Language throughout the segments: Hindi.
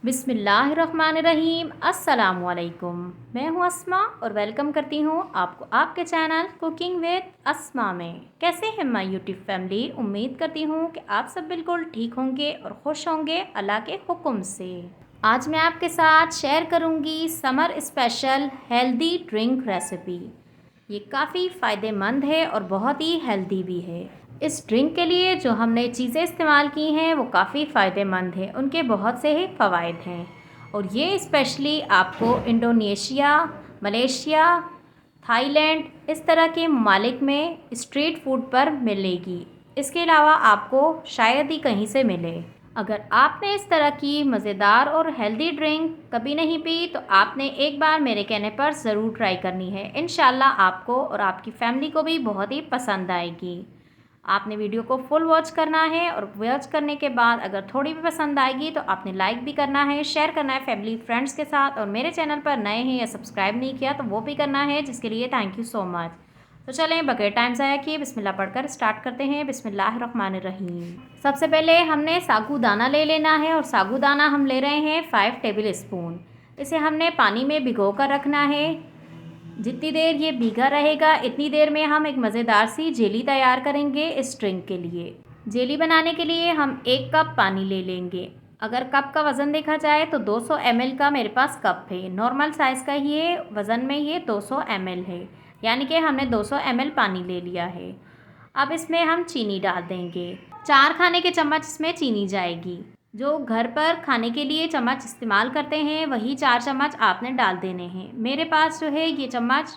बिस्मिल्लाहिर्रहमानिर्रहीम। अस्सलामुअलैकुम। मैं हूं अस्मा और वेलकम करती हूं आपको आपके चैनल कुकिंग विद अस्मा में। कैसे हैं माय यूट्यूब फैमिली? उम्मीद करती हूं कि आप सब बिल्कुल ठीक होंगे और खुश होंगे अल्लाह के हुक्म से। आज मैं आपके साथ शेयर करूंगी summer special healthy drink recipe. ये काफ़ी फ़ायदेमंद है और बहुत ही हेल्दी भी है। इस ड्रिंक के लिए जो हमने चीज़ें इस्तेमाल की हैं वो काफ़ी फ़ायदेमंद हैं, उनके बहुत से ही फ़वाइद हैं और ये स्पेशली आपको इंडोनेशिया, मलेशिया, थाईलैंड इस तरह के ममालिक में स्ट्रीट फूड पर मिलेगी। इसके अलावा आपको शायद ही कहीं से मिले। अगर आपने इस तरह की मज़ेदार और हेल्दी ड्रिंक कभी नहीं पी तो आपने एक बार मेरे कहने पर ज़रूर ट्राई करनी है। इंशाल्लाह आपको और आपकी फैमिली को भी बहुत ही पसंद आएगी। आपने वीडियो को फुल वॉच करना है और वॉच करने के बाद अगर थोड़ी भी पसंद आएगी तो आपने लाइक भी करना है, शेयर करना है फैमिली फ्रेंड्स के साथ, और मेरे चैनल पर नए हैं या सब्सक्राइब नहीं किया तो वो भी करना है, जिसके लिए थैंक यू सो मच। तो चलें बगैर टाइम ज़ाया किए बिस्मिल्लाह पढ़कर स्टार्ट करते हैं। बिस्मिल्लाहिर्रहमानिर्रहीम। सबसे पहले हमने साबूदाना ले लेना है और साबूदाना हम ले रहे हैं 5 टेबल स्पून। इसे हमने पानी में भिगो कर रखना है। जितनी देर ये भीगा रहेगा इतनी देर में हम एक मज़ेदार सी जेली तैयार करेंगे इस ड्रिंक के लिए। जेली बनाने के लिए हम 1 कप पानी ले लेंगे। अगर कप का वज़न देखा जाए तो 200 ml का मेरे पास कप है। नॉर्मल साइज़ का ये वज़न में ये 200 ml है, यानी कि हमने 200 ml पानी ले लिया है। अब इसमें हम चीनी डाल देंगे। 4 खाने के चम्मच इसमें चीनी जाएगी। जो घर पर खाने के लिए चम्मच इस्तेमाल करते हैं वही 4 चम्मच आपने डाल देने हैं। मेरे पास जो है ये चम्मच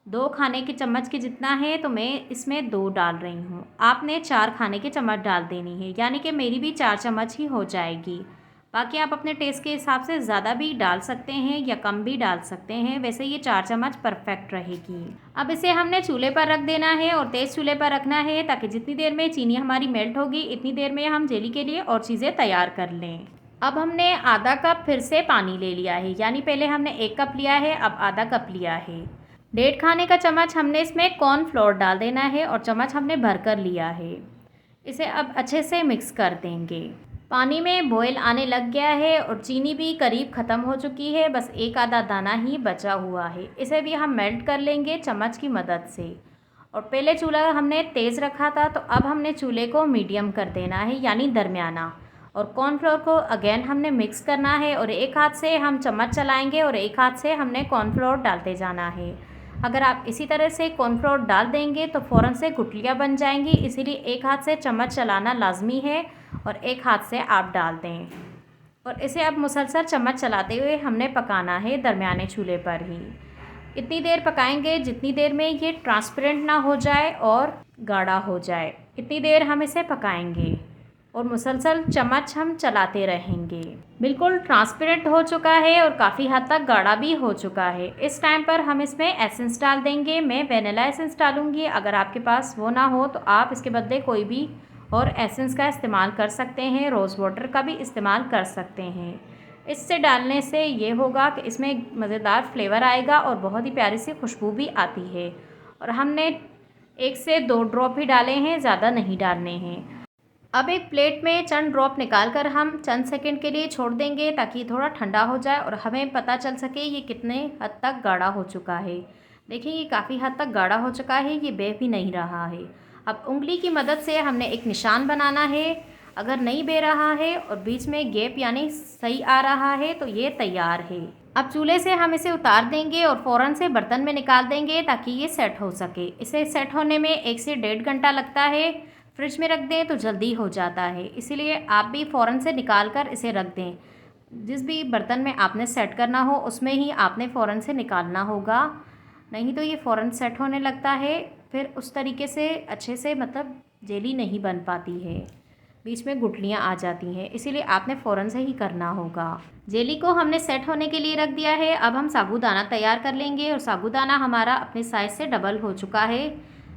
2 खाने के चम्मच के जितना है तो मैं इसमें 2 डाल रही हूँ। आपने 4 खाने के चम्मच डाल देनी है, यानी कि मेरी भी 4 चम्मच ही हो जाएगी। बाकी आप अपने टेस्ट के हिसाब से ज़्यादा भी डाल सकते हैं या कम भी डाल सकते हैं, वैसे ये 4 चम्मच परफेक्ट रहेगी। अब इसे हमने चूल्हे पर रख देना है और तेज़ चूल्हे पर रखना है, ताकि जितनी देर में चीनी हमारी मेल्ट होगी इतनी देर में हम जेली के लिए और चीज़ें तैयार कर लें। अब हमने आधा कप फिर से पानी ले लिया है, यानी पहले हमने 1 कप लिया है, अब आधा कप लिया है। 1.5 खाने का चम्मच हमने इसमें कॉर्नफ्लोर डाल देना है और चम्मच हमने भर कर लिया है। इसे अब अच्छे से मिक्स कर देंगे। पानी में बॉयल आने लग गया है और चीनी भी करीब ख़त्म हो चुकी है, बस एक आधा दाना ही बचा हुआ है। इसे भी हम मेल्ट कर लेंगे चम्मच की मदद से। और पहले चूल्हा हमने तेज़ रखा था तो अब हमने चूल्हे को मीडियम कर देना है, यानी दरमियाना। और कॉर्नफ्लोर को अगेन हमने मिक्स करना है और एक हाथ से हम चम्मच चलाएंगे और एक हाथ से हमने कॉर्नफ्लोर डालते जाना है। अगर आप इसी तरह से कॉर्नफ्लोर डाल देंगे तो फ़ौरन से गुठलियाँ बन जाएंगी, इसीलिए एक हाथ से चम्मच चलाना लाजमी है और एक हाथ से आप डाल दें। और इसे अब मुसलसल चम्मच चलाते हुए हमने पकाना है दरमियाने चूल्हे पर ही। इतनी देर पकाएंगे जितनी देर में ये ट्रांसपेरेंट ना हो जाए और गाढ़ा हो जाए, इतनी देर हम इसे पकाएंगे और मुसलसल चम्मच हम चलाते रहेंगे। बिल्कुल ट्रांसपेरेंट हो चुका है और काफ़ी हद तक गाढ़ा भी हो चुका है। इस टाइम पर हम इसमें एसेंस डाल देंगे। मैं वेनिला एसेंस डालूंगी, अगर आपके पास वो ना हो तो आप इसके बदले कोई भी और एसेंस का इस्तेमाल कर सकते हैं, रोज़ वाटर का भी इस्तेमाल कर सकते हैं। इससे डालने से ये होगा कि इसमें मज़ेदार फ्लेवर आएगा और बहुत ही प्यारी सी खुशबू भी आती है। और हमने 1 से 2 ड्रॉप ही डाले हैं, ज़्यादा नहीं डालने हैं। अब एक प्लेट में चंद ड्रॉप निकाल कर हम चंद सेकंड के लिए छोड़ देंगे, ताकि थोड़ा ठंडा हो जाए और हमें पता चल सके ये कितने हद तक गाढ़ा हो चुका है। देखिए ये काफ़ी हद तक गाढ़ा हो चुका है, ये बह भी नहीं रहा है। अब उंगली की मदद से हमने एक निशान बनाना है। अगर नहीं बह रहा है और बीच में गैप यानी सही आ रहा है तो ये तैयार है। अब चूल्हे से हम इसे उतार देंगे और फ़ौरन से बर्तन में निकाल देंगे, ताकि ये सेट हो सके। इसे सेट होने में 1 से 1.5 घंटा लगता है। फ्रिज में रख दें तो जल्दी हो जाता है, इसीलिए आप भी फ़ौरन से निकाल कर इसे रख दें। जिस भी बर्तन में आपने सेट करना हो उसमें ही आपने फ़ौरन से निकालना होगा, नहीं तो ये फ़ौरन सेट होने लगता है, फिर उस तरीके से अच्छे से मतलब जेली नहीं बन पाती है, बीच में गुठलियाँ आ जाती हैं, इसीलिए आपने फ़ौरन से ही करना होगा। जेली को हमने सेट होने के लिए रख दिया है। अब हम साबूदाना तैयार कर लेंगे और साबूदाना हमारा अपने साइज़ से डबल हो चुका है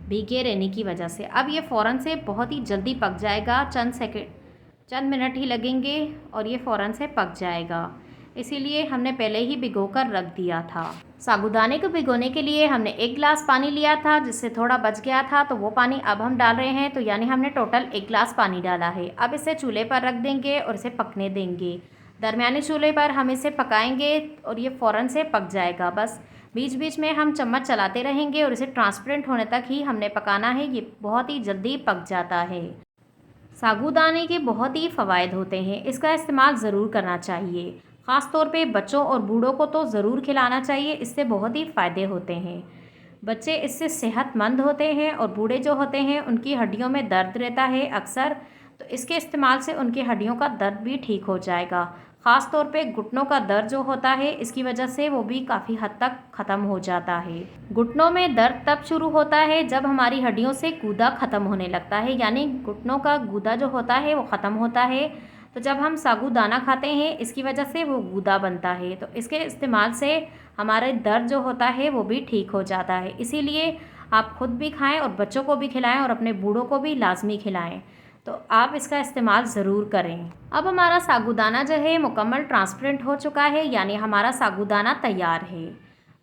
भीगे रहने की वजह से। अब ये फ़ौरन से बहुत ही जल्दी पक जाएगा, चंद मिनट ही लगेंगे और ये फ़ौरन से पक जाएगा, इसीलिए हमने पहले ही भिगो कर रख दिया था। साबूदाने को भिगोने के लिए हमने 1 गिलास पानी लिया था, जिससे थोड़ा बच गया था तो वो पानी अब हम डाल रहे हैं, तो यानी हमने टोटल 1 गिलास पानी डाला है। अब इसे चूल्हे पर रख देंगे और इसे पकने देंगे। दरमियाने चूल्हे पर हम इसे पकाएंगे और ये फ़ौरन से पक जाएगा। बस बीच बीच में हम चम्मच चलाते रहेंगे और इसे ट्रांसपेरेंट होने तक ही हमने पकाना है। ये बहुत ही जल्दी पक जाता है। साबूदाने के बहुत ही फ़वाइद होते हैं, इसका इस्तेमाल ज़रूर करना चाहिए। ख़ास तौर पे बच्चों और बूढ़ों को तो ज़रूर खिलाना चाहिए, इससे बहुत ही फ़ायदे होते हैं। बच्चे इससे सेहतमंद होते हैं और बूढ़े जो होते हैं उनकी हड्डियों में दर्द रहता है अक्सर, तो इसके इस्तेमाल से उनकी हड्डियों का दर्द भी ठीक हो जाएगा। ख़ास तौर पे घुटनों का दर्द जो होता है इसकी वजह से वो भी काफ़ी हद तक ख़त्म हो जाता है। घुटनों में दर्द तब शुरू होता है जब हमारी हड्डियों से गूदा ख़त्म होने लगता है, यानी घुटनों का गूदा जो होता है वो ख़त्म होता है। तो जब हम साबूदाना खाते हैं इसकी वजह से वो गूदा बनता है, तो इसके इस्तेमाल से हमारे दर्द जो होता है वो भी ठीक हो जाता है। इसीलिए आप ख़ुद भी खाएं और बच्चों को भी खिलाएं और अपने बूढ़ों को भी लाजमी खिलाएं। तो आप इसका इस्तेमाल ज़रूर करें। अब हमारा साबूदाना जो है मुकम्मल ट्रांसपेरेंट हो चुका है, यानी हमारा साबूदाना तैयार है।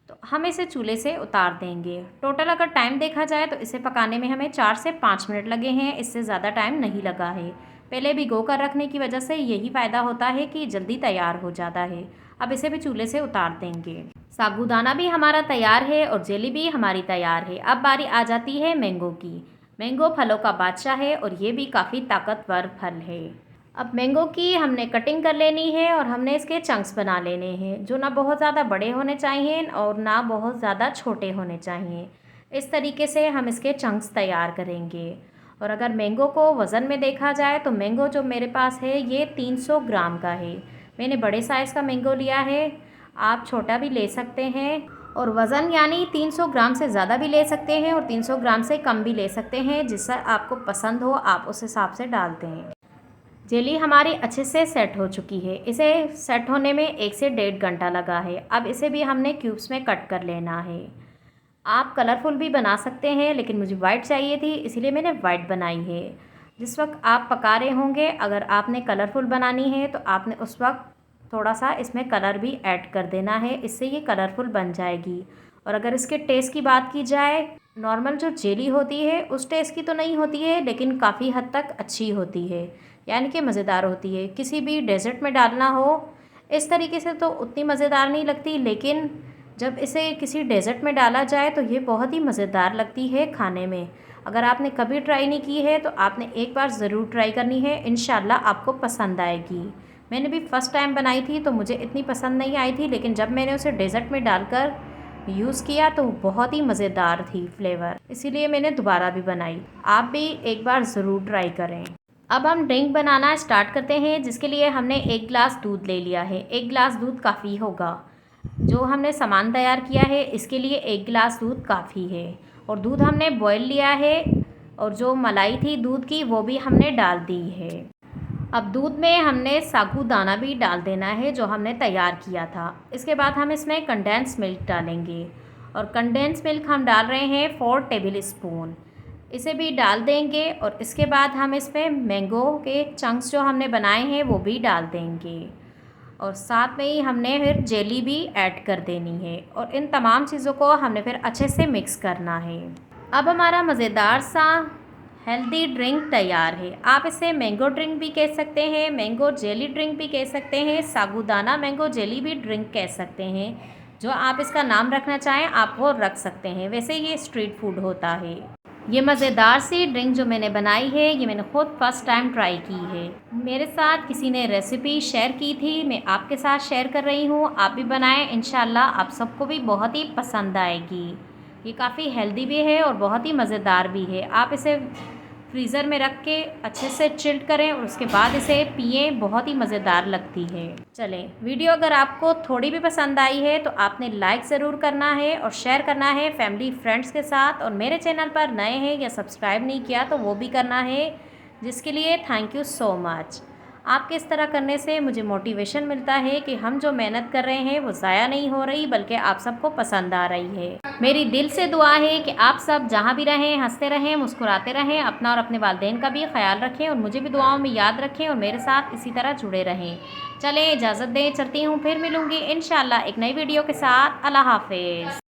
तो हम इसे चूल्हे से उतार देंगे। टोटल अगर टाइम देखा जाए तो इसे पकाने में हमें 4 से 5 मिनट लगे हैं, इससे ज़्यादा टाइम नहीं लगा है। पहले भिगो कर रखने की वजह से यही फ़ायदा होता है कि जल्दी तैयार हो जाता है। अब इसे भी चूल्हे से उतार देंगे। साबूदाना भी हमारा तैयार है और जेली भी हमारी तैयार है। अब बारी आ जाती है मैंगो की। मैंगो फलों का बादशाह है और ये भी काफ़ी ताकतवर फल है। अब मैंगो की हमने कटिंग कर लेनी है और हमने इसके चंक्स बना लेने हैं, जो ना बहुत ज़्यादा बड़े होने चाहिए और ना बहुत ज़्यादा छोटे होने चाहिए। इस तरीके से हम इसके चंक्स तैयार करेंगे। और अगर मैंगो को वज़न में देखा जाए तो मैंगो जो मेरे पास है ये 300 ग्राम का है। मैंने बड़े साइज़ का मैंगो लिया है, आप छोटा भी ले सकते हैं। और वज़न यानी 300 ग्राम से ज़्यादा भी ले सकते हैं और 300 ग्राम से कम भी ले सकते हैं, जिससे आपको पसंद हो आप उस हिसाब से डालते हैं। जेली हमारी अच्छे से सेट हो चुकी है। इसे सेट होने में 1 से 1.5 घंटा लगा है। अब इसे भी हमने क्यूब्स में कट कर लेना है। आप कलरफुल भी बना सकते हैं, लेकिन मुझे वाइट चाहिए थी इसीलिए मैंने वाइट बनाई है। जिस वक्त आप पका रहे होंगे अगर आपने कलरफुल बनानी है तो आपने उस वक्त थोड़ा सा इसमें कलर भी ऐड कर देना है, इससे ये कलरफुल बन जाएगी। और अगर इसके टेस्ट की बात की जाए, नॉर्मल जो जेली होती है उस टेस्ट की तो नहीं होती है, लेकिन काफ़ी हद तक अच्छी होती है, यानी कि मज़ेदार होती है। किसी भी डेज़र्ट में डालना हो इस तरीके से तो उतनी मज़ेदार नहीं लगती, लेकिन जब इसे किसी डेज़र्ट में डाला जाए तो ये बहुत ही मज़ेदार लगती है खाने में। अगर आपने कभी ट्राई नहीं की है तो आपने एक बार ज़रूर ट्राई करनी है, इंशाल्लाह आपको पसंद आएगी। मैंने भी फ़र्स्ट टाइम बनाई थी तो मुझे इतनी पसंद नहीं आई थी, लेकिन जब मैंने उसे डेज़र्ट में डालकर यूज़ किया तो बहुत ही मज़ेदार थी फ्लेवर, इसीलिए मैंने दोबारा भी बनाई। आप भी एक बार ज़रूर ट्राई करें। अब हम ड्रिंक बनाना स्टार्ट करते हैं, जिसके लिए हमने 1 गिलास दूध ले लिया है। 1 गिलास दूध काफ़ी होगा। जो हमने सामान तैयार किया है इसके लिए 1 गिलास दूध काफ़ी है। और दूध हमने बॉयल लिया है और जो मलाई थी दूध की वो भी हमने डाल दी है। अब दूध में हमने साबूदाना भी डाल देना है जो हमने तैयार किया था। इसके बाद हम इसमें कंडेंस मिल्क डालेंगे और कंडेंस मिल्क हम डाल रहे हैं 4 टेबल स्पून। इसे भी डाल देंगे और इसके बाद हम इसमें मैंगो के चंक्स जो हमने बनाए हैं वो भी डाल देंगे और साथ में ही हमने फिर जेली भी ऐड कर देनी है और इन तमाम चीज़ों को हमने फिर अच्छे से मिक्स करना है। अब हमारा मज़ेदार सा हेल्दी ड्रिंक तैयार है। आप इसे मैंगो ड्रिंक भी कह सकते हैं, मैंगो जेली ड्रिंक भी कह सकते हैं, साबूदाना मैंगो जेली भी ड्रिंक कह सकते हैं। जो आप इसका नाम रखना चाहें आप वो रख सकते हैं। वैसे ये स्ट्रीट फूड होता है। ये मज़ेदार सी ड्रिंक जो मैंने बनाई है ये मैंने ख़ुद फर्स्ट टाइम ट्राई की है। मेरे साथ किसी ने रेसिपी शेयर की थी, मैं आपके साथ शेयर कर रही हूँ। आप भी बनाएं, इंशाल्लाह आप सबको भी बहुत ही पसंद आएगी। ये काफ़ी हेल्दी भी है और बहुत ही मज़ेदार भी है। आप इसे फ्रीज़र में रख के अच्छे से चिल्ड करें और उसके बाद इसे पिएं, बहुत ही मज़ेदार लगती है। चलें, वीडियो अगर आपको थोड़ी भी पसंद आई है तो आपने लाइक ज़रूर करना है और शेयर करना है फैमिली फ्रेंड्स के साथ। और मेरे चैनल पर नए हैं या सब्सक्राइब नहीं किया तो वो भी करना है, जिसके लिए थैंक यू सो मच। आपके इस तरह करने से मुझे मोटिवेशन मिलता है कि हम जो मेहनत कर रहे हैं वो ज़ाया नहीं हो रही, बल्कि आप सबको पसंद आ रही है। मेरी दिल से दुआ है कि आप सब जहाँ भी रहें हंसते रहें, मुस्कुराते रहें, अपना और अपने वालिदैन का भी ख्याल रखें और मुझे भी दुआओं में याद रखें और मेरे साथ इसी तरह जुड़े रहें। चलें, इजाज़त दें, चलती हूँ, फिर मिलूँगी इंशाल्लाह एक नई वीडियो के साथ। अल्लाह हाफ़िज़।